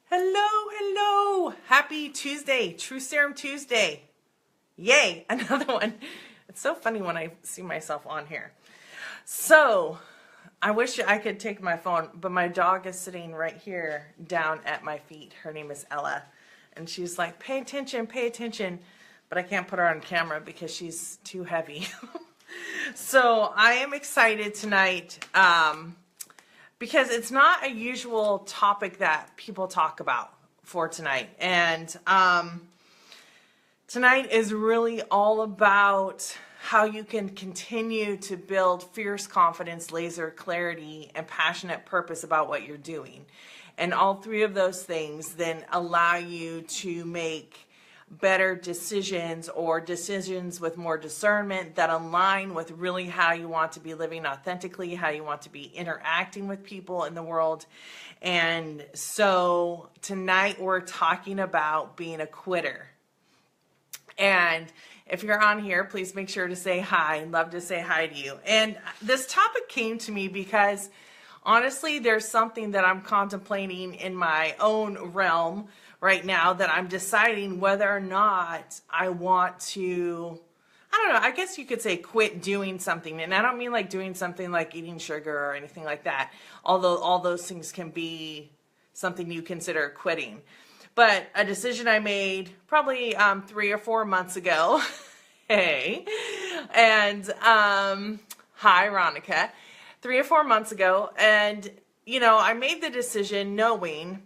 Hello. Happy Tuesday, True Serum Tuesday. Yay, another one. It's so funny when I see myself on here. So, I wish I could take my phone, but my dog is sitting right here down at my feet. Her name is Ella, and she's like, pay attention, but I can't put her on camera because she's too heavy. So, I am excited tonight because it's not a usual topic that people talk about for tonight. And tonight is really all about how you can continue to build fierce confidence, laser clarity, and passionate purpose about what you're doing. And all three of those things then allow you to make better decisions, or decisions with more discernment that align with really how you want to be living authentically, how you want to be interacting with people in the world. And so tonight we're talking about being a quitter. And if you're on here, please make sure to say hi. I'd love to say hi to you. And this topic came to me because honestly, there's something that I'm contemplating in my own realm right now that I'm deciding whether or not I want to, I don't know, I guess you could say quit doing something. And I don't mean like doing something like eating sugar or anything like that, although all those things can be something you consider quitting. But a decision I made probably 3 or 4 months ago. Hey. And hi, Ronica. 3 or 4 months ago. And, you know, I made the decision knowing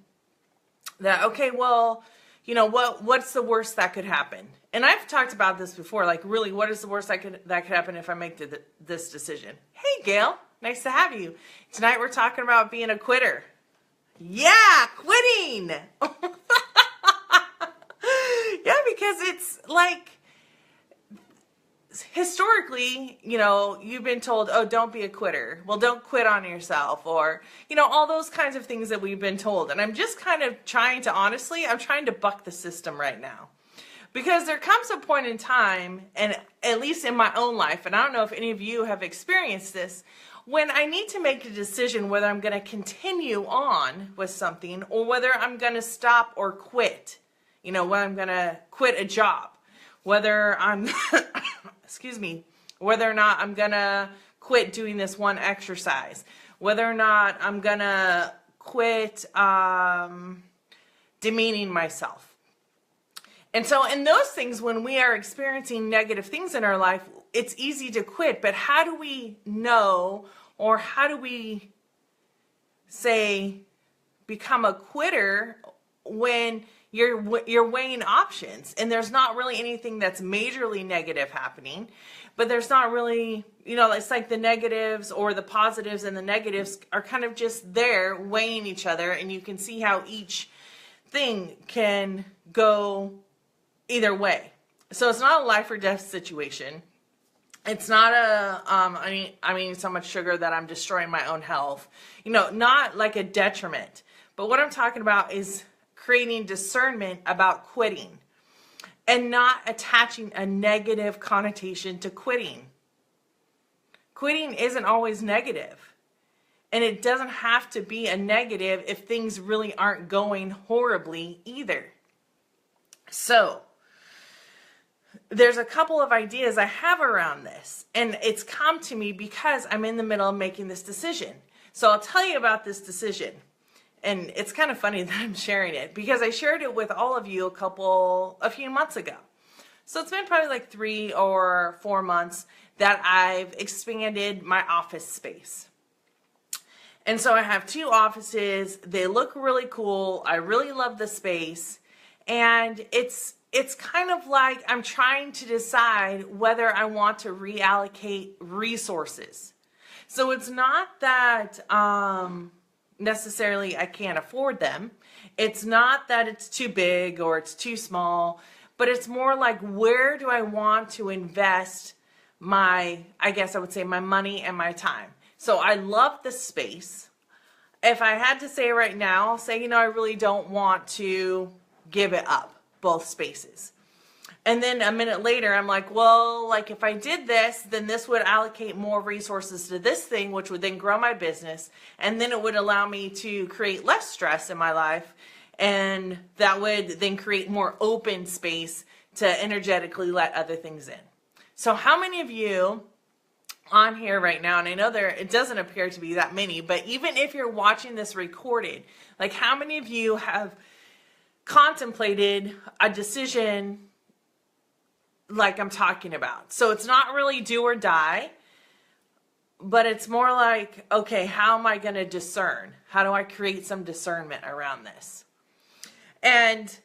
that, okay, well, you know, what's the worst that could happen? And I've talked about this before, like really, what is the worst that could happen if I make this decision? Hey, Gail, nice to have you. Tonight we're talking about being a quitter. Yeah, quitting. Yeah, because it's like, historically, you know, you've been told, oh, don't be a quitter. Well, don't quit on yourself, or, you know, all those kinds of things that we've been told. And I'm just kind of trying to buck the system right now. Because there comes a point in time, and at least in my own life, and I don't know if any of you have experienced this, when I need to make a decision whether I'm going to continue on with something or whether I'm going to stop or quit. You know, when I'm going to quit a job, whether I'm, whether or not I'm going to quit doing this one exercise, whether or not I'm going to quit demeaning myself. And so in those things, when we are experiencing negative things in our life, it's easy to quit. But how do we know, or how do we say become a quitter when you're weighing options and there's not really anything that's majorly negative happening, but there's not really, you know, it's like the negatives or the positives and the negatives are kind of just there weighing each other, and you can see how each thing can go either way. So it's not a life or death situation. It's not a, I mean, so much sugar that I'm destroying my own health, you know, not like a detriment. But what I'm talking about is creating discernment about quitting and not attaching a negative connotation to quitting. Quitting isn't always negative, and it doesn't have to be a negative if things really aren't going horribly either. So there's a couple of ideas I have around this, and it's come to me because I'm in the middle of making this decision. So I'll tell you about this decision. And it's kind of funny that I'm sharing it because I shared it with all of you a few months ago. So it's been probably like 3 or 4 months that I've expanded my office space. And so I have 2 offices. They look really cool. I really love the space. And it's kind of like I'm trying to decide whether I want to reallocate resources. So it's not that necessarily I can't afford them. It's not that it's too big or it's too small, but it's more like, where do I want to invest my, I guess I would say, my money and my time. So I love the space. If I had to say right now, I'll say, you know, I really don't want to give it up, both spaces. And then a minute later, I'm like, well, like if I did this, then this would allocate more resources to this thing, which would then grow my business. And then it would allow me to create less stress in my life And that would then create more open space to energetically let other things in. So how many of you on here right now, and I know it doesn't appear to be that many, but even if you're watching this recorded, like how many of you have contemplated a decision like I'm talking about? So it's not really do or die, but it's more like, okay, how am I going to discern? How do I create some discernment around this? And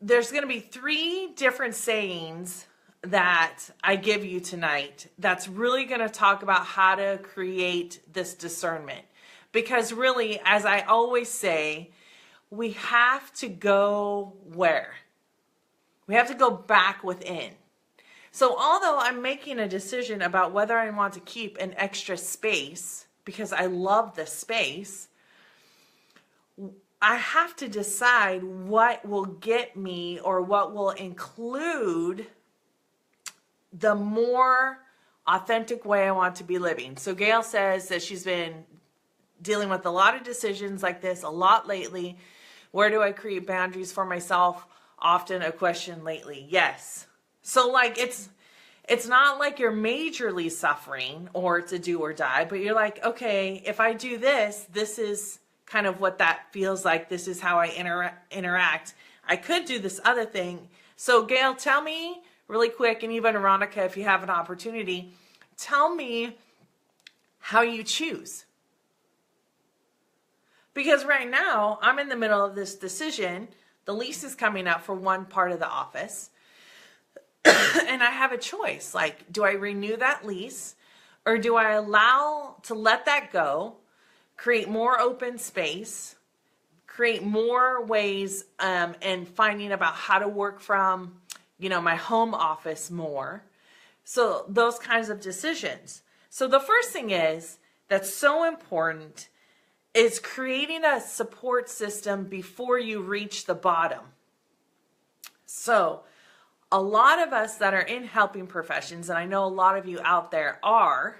there's going to be 3 different sayings that I give you tonight that's really going to talk about how to create this discernment. Because really, as I always say, we have to go where? We have to go back within. So although I'm making a decision about whether I want to keep an extra space because I love the space, I have to decide what will get me or what will include the more authentic way I want to be living. So Gail says that she's been dealing with a lot of decisions like this a lot lately. Where do I create boundaries for myself? Often a question lately. Yes. So like it's not like you're majorly suffering or it's a do or die, but you're like, okay, if I do this, this is kind of what that feels like. This is how I interact. I could do this other thing. So Gail, tell me really quick, and even Veronica, if you have an opportunity, tell me how you choose. Because right now, I'm in the middle of this decision. The lease is coming up for one part of the office. And I have a choice. Like, do I renew that lease? Or do I allow to let that go, create more open space, create more ways and finding about how to work from my home office more. So those kinds of decisions. So the first thing that's so important is creating a support system before you reach the bottom. So a lot of us that are in helping professions, and I know a lot of you out there are,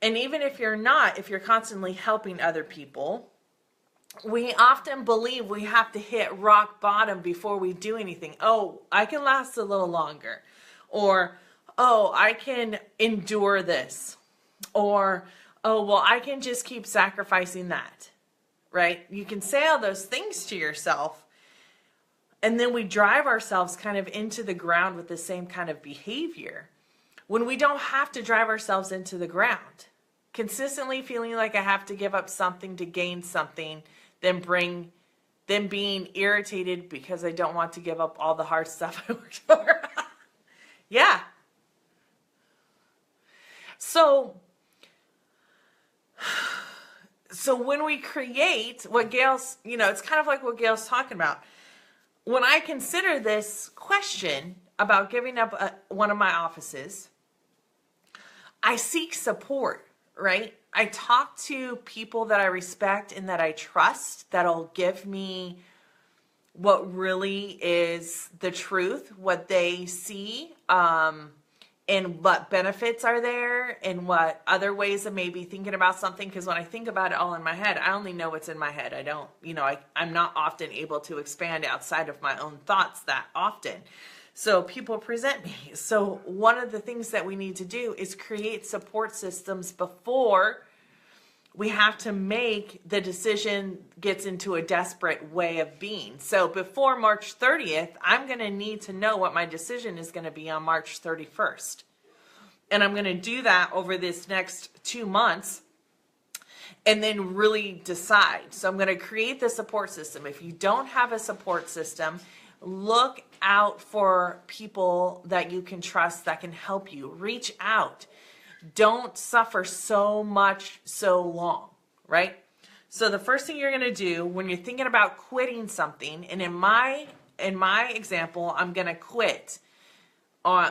and even if you're not, if you're constantly helping other people, we often believe we have to hit rock bottom before we do anything. Oh, I can last a little longer. Or, oh, I can endure this. Or, oh, well, I can just keep sacrificing that. Right? You can say all those things to yourself, and then we drive ourselves kind of into the ground with the same kind of behavior when we don't have to drive ourselves into the ground. Consistently feeling like I have to give up something to gain something, then being irritated because I don't want to give up all the hard stuff I worked for. Yeah. So when we create what Gail's, it's kind of like what Gail's talking about. When I consider this question about giving up one of my offices, I seek support, right? I talk to people that I respect and that I trust that'll give me what really is the truth, what they see, and what benefits are there, and what other ways of maybe thinking about something. Because when I think about it all in my head, I only know what's in my head. I don't, I'm not often able to expand outside of my own thoughts that often. So people present me. So one of the things that we need to do is create support systems before we have to make the decision gets into a desperate way of being. So before March 30th, I'm going to need to know what my decision is going to be on March 31st. And I'm going to do that over this next 2 months and then really decide. So I'm going to create the support system. If you don't have a support system, look out for people that you can trust that can help you. Reach out. Don't suffer so much so long, right? So the first thing you're going to do when you're thinking about quitting something, and in my example, I'm going to quit on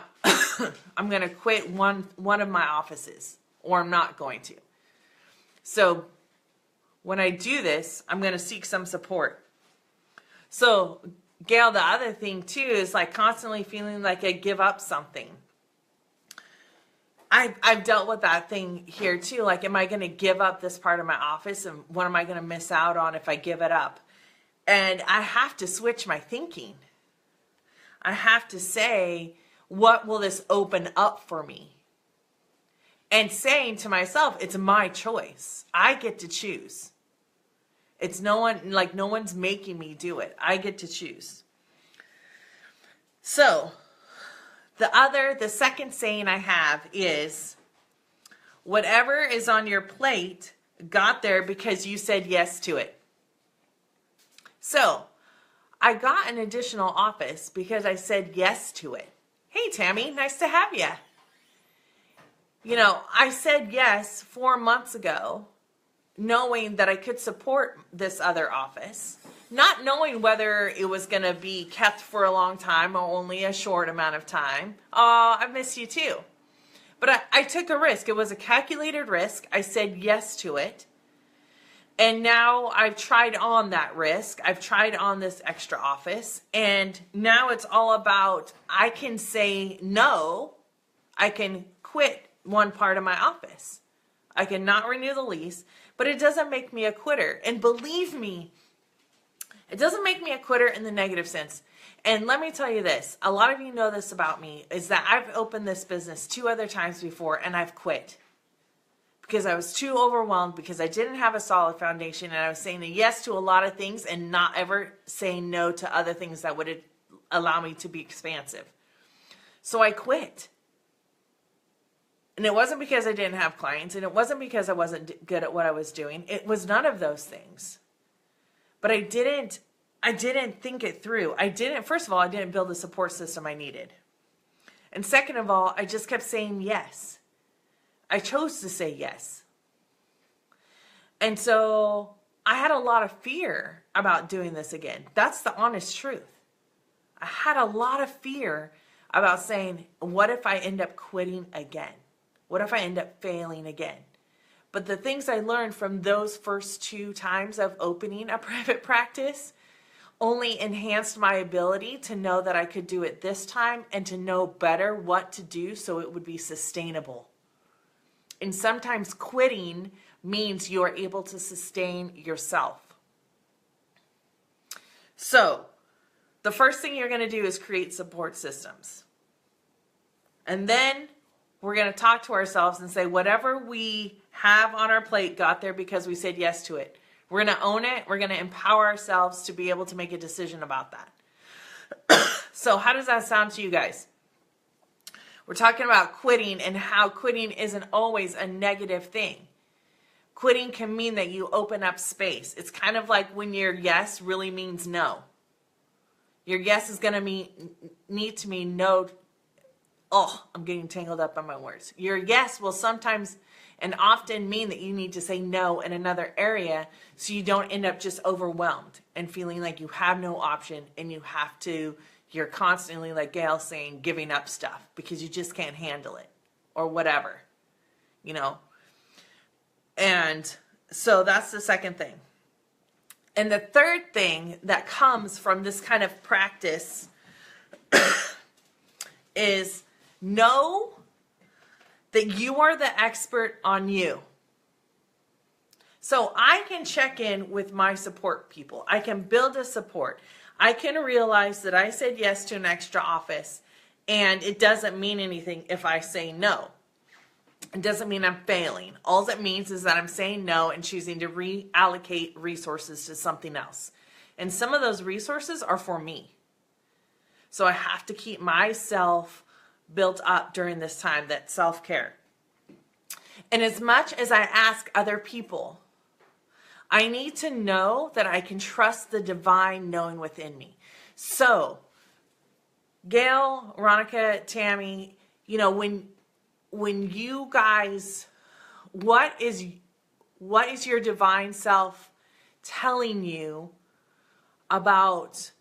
I'm going to quit one of my offices, or I'm not going to. So when I do this, I'm going to seek some support. So Gail, the other thing too is like constantly feeling like I give up something. I've dealt with that thing here too. Like, am I going to give up this part of my office, and what am I going to miss out on if I give it up? And I have to switch my thinking. I have to say, what will this open up for me? And saying to myself, it's my choice. I get to choose. It's no one's making me do it. I get to choose. So, the second saying I have is, whatever is on your plate got there because you said yes to it. So, I got an additional office because I said yes to it. Hey, Tammy, nice to have you. You know, I said yes 4 months ago, knowing that I could support this other office, not knowing whether it was going to be kept for a long time or only a short amount of time. Oh, I miss you too. But I took a risk. It was a calculated risk. I said yes to it. And now I've tried on that risk. I've tried on this extra office. And now it's all about, I can say no. I can quit one part of my office. I can not renew the lease, but it doesn't make me a quitter. And believe me, it doesn't make me a quitter in the negative sense. And let me tell you this, a lot of you know this about me, is that I've opened this business 2 other times before and I've quit. Because I was too overwhelmed, because I didn't have a solid foundation, and I was saying yes to a lot of things and not ever saying no to other things that would allow me to be expansive. So I quit. And it wasn't because I didn't have clients, and it wasn't because I wasn't good at what I was doing. It was none of those things. But I didn't think it through. First of all, I didn't build the support system I needed. And second of all, I just kept saying yes. I chose to say yes. And so I had a lot of fear about doing this again. That's the honest truth. I had a lot of fear about saying, what if I end up quitting again? What if I end up failing again? But the things I learned from those first 2 times of opening a private practice only enhanced my ability to know that I could do it this time and to know better what to do so it would be sustainable. And sometimes quitting means you're able to sustain yourself. So, the first thing you're going to do is create support systems. And then we're going to talk to ourselves and say, whatever we have on our plate got there because we said yes to it. We're going to own it. We're going to empower ourselves to be able to make a decision about that. So how does that sound to you guys? We're talking about quitting and how quitting isn't always a negative thing. Quitting can mean that you open up space. It's kind of like when your yes really means no. Your yes is going to need to mean no. Oh, I'm getting tangled up on my words. Your yes will sometimes and often mean that you need to say no in another area so you don't end up just overwhelmed and feeling like you have no option and you're constantly, like Gail saying, giving up stuff because you just can't handle it or whatever, you know. And so that's the second thing. And the third thing that comes from this kind of practice is know that you are the expert on you. So I can check in with my support people. I can build a support. I can realize that I said yes to an extra office and it doesn't mean anything if I say no. It doesn't mean I'm failing. All it means is that I'm saying no and choosing to reallocate resources to something else. And some of those resources are for me. So I have to keep myself built up during this time, that self-care. And as much as I ask other people, I need to know that I can trust the divine knowing within me. So, Gail, Veronica, Tammy, you know, when you guys, what is your divine self telling you about,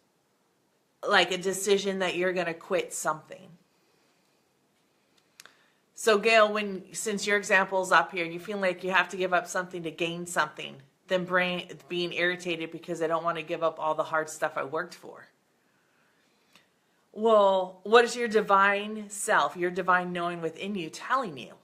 like, a decision that you're going to quit something? So, Gail, since your example's up here, you feel like you have to give up something to gain something, than being irritated because I don't want to give up all the hard stuff I worked for. Well, what is your divine self, your divine knowing within you telling you?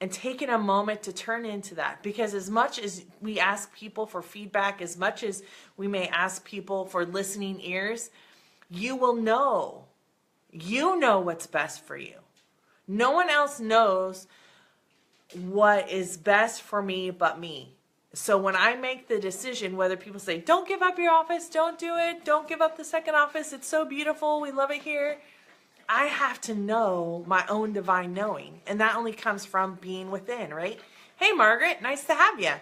and taking a moment to turn into that. Because as much as we ask people for feedback, as much as we may ask people for listening ears, you will know. You know what's best for you. No one else knows what is best for me but me. So when I make the decision, whether people say, don't give up your office, don't do it, don't give up the second office, it's so beautiful, we love it here, I have to know my own divine knowing. And that only comes from being within, right? Hey, Margaret, nice to have you.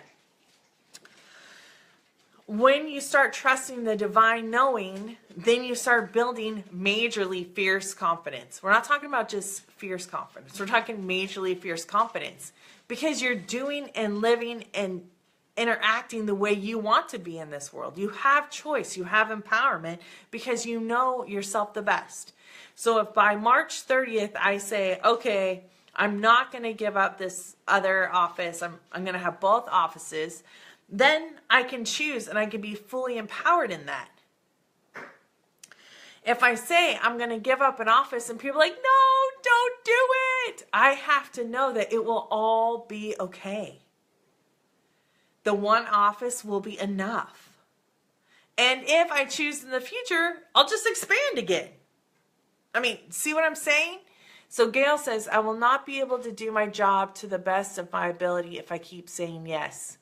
When you start trusting the divine knowing, then you start building majorly fierce confidence. We're not talking about just fierce confidence. We're talking majorly fierce confidence, because you're doing and living and interacting the way you want to be in this world. You have choice. You have empowerment because you know yourself the best. So if by March 30th I say, okay, I'm not going to give up this other office, I'm going to have both offices, then I can choose and I can be fully empowered in that. If I say I'm going to give up an office and people are like, no, don't do it, I have to know that it will all be okay. The one office will be enough. And if I choose in the future, I'll just expand again. I mean, see what I'm saying? So Gail says, I will not be able to do my job to the best of my ability if I keep saying yes.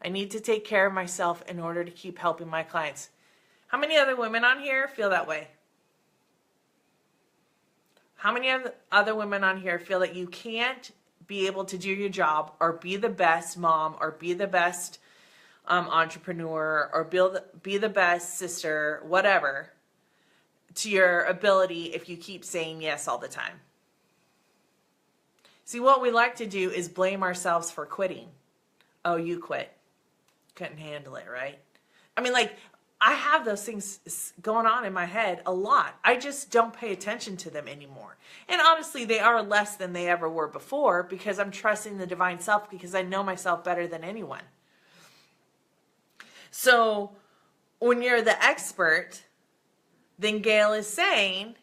I need to take care of myself in order to keep helping my clients. How many other women on here feel that way? How many other women on here feel that you can't be able to do your job or be the best mom or be the best entrepreneur or be the best sister, whatever, to your ability if you keep saying yes all the time? See, what we like to do is blame ourselves for quitting. Oh, you quit. Couldn't handle it, right? I mean, like, I have those things going on in my head a lot. I just don't pay attention to them anymore. And honestly, they are less than they ever were before because I'm trusting the divine self because I know myself better than anyone. So when you're the expert, then Gail is saying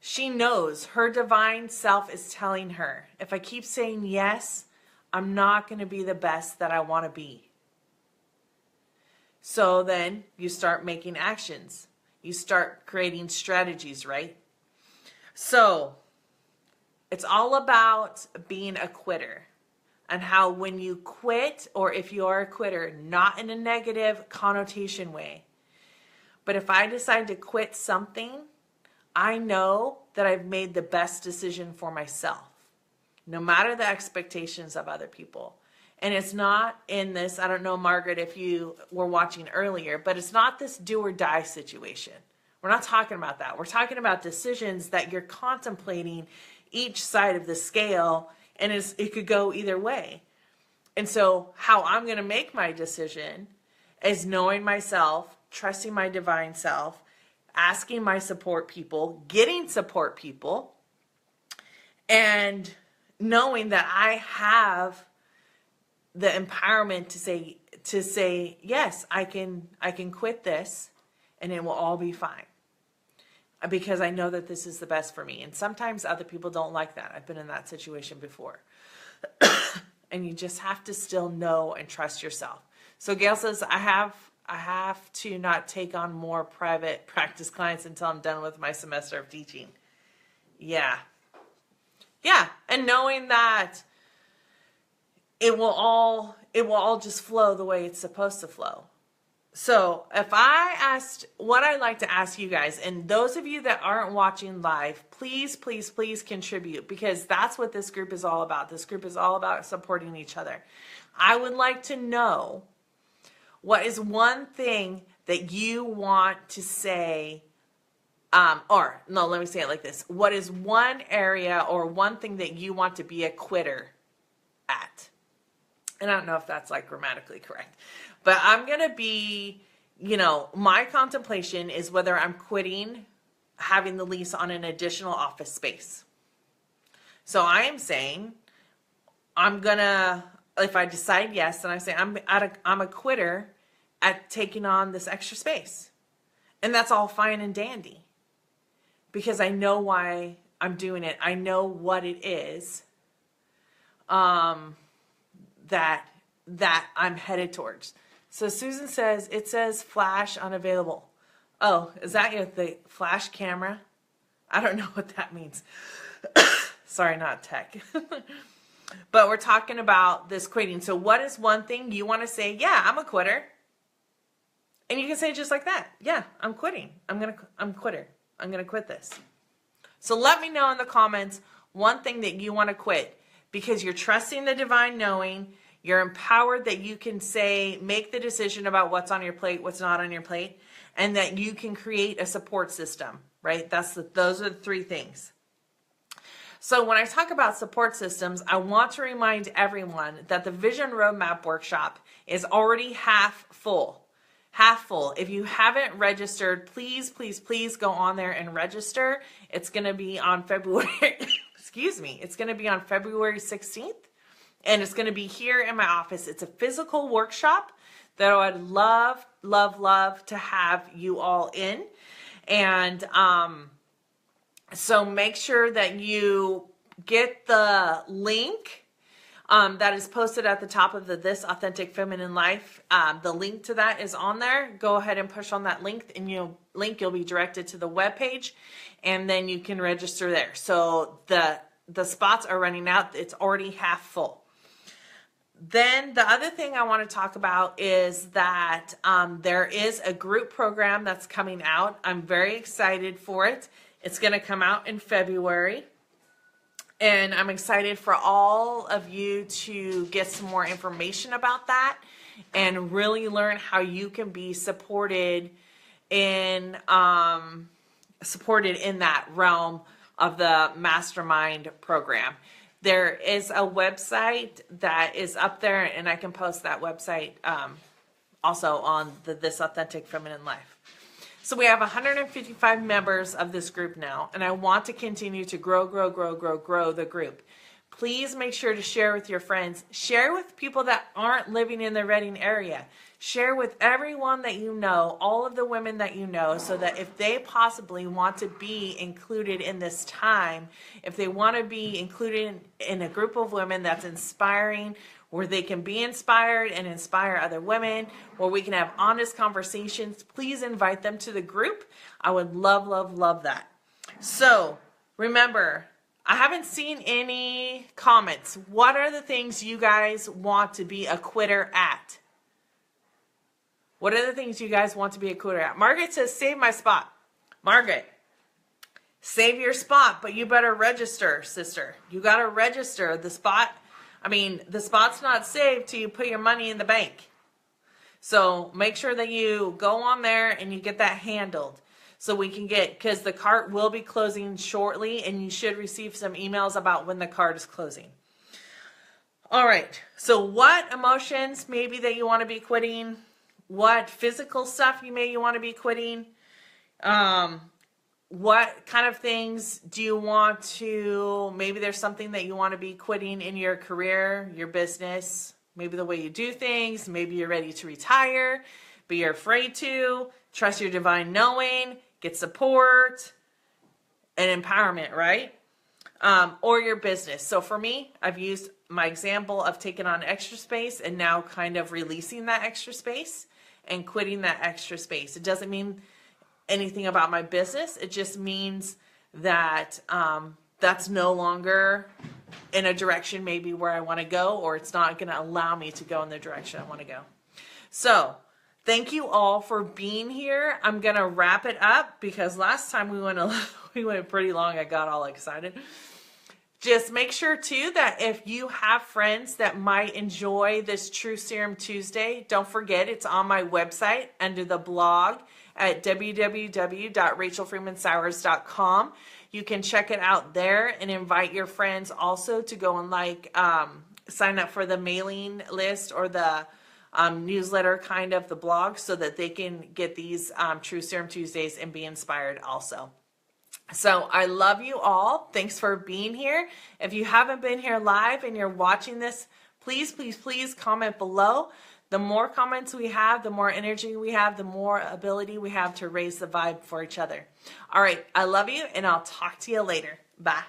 she knows her divine self is telling her, if I keep saying yes, I'm not going to be the best that I want to be. So then you start making actions. You start creating strategies, right? So it's all about being a quitter and how when you quit, or if you are a quitter, not in a negative connotation way, but if I decide to quit something, I know that I've made the best decision for myself, no matter the expectations of other people. And it's not in this, I don't know, Margaret, if you were watching earlier, but it's not this do or die situation. We're not talking about that. We're talking about decisions that you're contemplating each side of the scale, and it could go either way. And so how I'm going to make my decision is knowing myself, trusting my divine self, asking my support people, getting support people, and knowing that I have the empowerment to say yes, I can quit this and it will all be fine because I know that this is the best for me. And sometimes other people don't like that. I've been in that situation before. And you just have to still know and trust yourself. So Gail says, I have to not take on more private practice clients until I'm done with my semester of teaching. Yeah. And knowing that it will all just flow the way it's supposed to flow. So if I asked what I'd like to ask you guys, and those of you that aren't watching live, please contribute, because that's what this group is all about. This group is all about supporting each other. I would like to know, what is one thing that you want to say, or no, let me say it like this. What is one area or one thing that you want to be a quitter at? And I don't know if that's like grammatically correct, but I'm going to be, my contemplation is whether I'm quitting having the lease on an additional office space. So I am saying if I decide yes, then I say I'm a quitter at taking on this extra space. And that's all fine and dandy because I know why I'm doing it. I know what it is. that I'm headed towards. So Susan says, it says flash unavailable. Oh, is that the flash camera? I don't know what that means. Sorry, not tech. But we're talking about this quitting. So what is one thing you want to say? Yeah, I'm a quitter. And you can say it just like that. Yeah, I'm quitting. I'm a quitter. I'm going to quit this. So let me know in the comments one thing that you want to quit, because you're trusting the divine knowing. You're empowered that you can make the decision about what's on your plate, what's not on your plate, and that you can create a support system, right? Those are the three things. So when I talk about support systems, I want to remind everyone that the Vision Roadmap Workshop is already half full. Half full. If you haven't registered, please, please, please go on there and register. It's going to be on February, excuse me, it's going to be on February 16th, and it's going to be here in my office. It's a physical workshop that I would love, love, love to have you all in. And so make sure that you get the link that is posted at the top of the This Authentic Feminine Life. The link to that is on there. Go ahead and push on that link, and you'll be directed to the webpage, and then you can register there. So the spots are running out. It's already half full. Then the other thing I want to talk about is that there is a group program that's coming out. I'm very excited for it. It's going to come out in February. And I'm excited for all of you to get some more information about that and really learn how you can be supported in that realm of the mastermind program. There is a website that is up there, and I can post that website also on the This Authentic Feminine Life. So we have 155 members of this group now, and I want to continue to grow the group. Please make sure to share with your friends. Share with people that aren't living in the Reading area. Share with everyone that you know, all of the women that you know, so that if they possibly want to be included in this time, if they want to be included in a group of women that's inspiring, where they can be inspired and inspire other women, where we can have honest conversations, please invite them to the group. I would love, love, love that. So remember, I haven't seen any comments. What are the things you guys want to be a quitter at? What are the things you guys want to be a quitter at? Margaret says, save my spot. Margaret, save your spot, but you better register, sister. You got to register. The spot's not saved till you put your money in the bank. So make sure that you go on there and you get that handled. So we can because the cart will be closing shortly, and you should receive some emails about when the cart is closing. All right. So what emotions maybe that you want to be quitting? What physical stuff you want to be quitting? What kind of things do you want to, maybe there's something that you want to be quitting in your career, your business, maybe the way you do things, maybe you're ready to retire, but you're afraid to. Trust your divine knowing, get support and empowerment, right? Or your business. So for me, I've used my example of taking on extra space and now kind of releasing that extra space and quitting that extra space. It doesn't mean anything about my business. It just means that that's no longer in a direction maybe where I want to go, or it's not going to allow me to go in the direction I want to go. So thank you all for being here. I'm going to wrap it up because last time we went pretty long. I got all excited. Just make sure too that if you have friends that might enjoy this True Serum Tuesday, don't forget it's on my website under the blog at www.rachelfreemansowers.com. You can check it out there and invite your friends also to go and sign up for the mailing list or the newsletter kind of the blog, so that they can get these True Serum Tuesdays and be inspired also. So I love you all. Thanks for being here. If you haven't been here live and you're watching this, please, please, please comment below. The more comments we have, the more energy we have, the more ability we have to raise the vibe for each other. All right. I love you, and I'll talk to you later. Bye.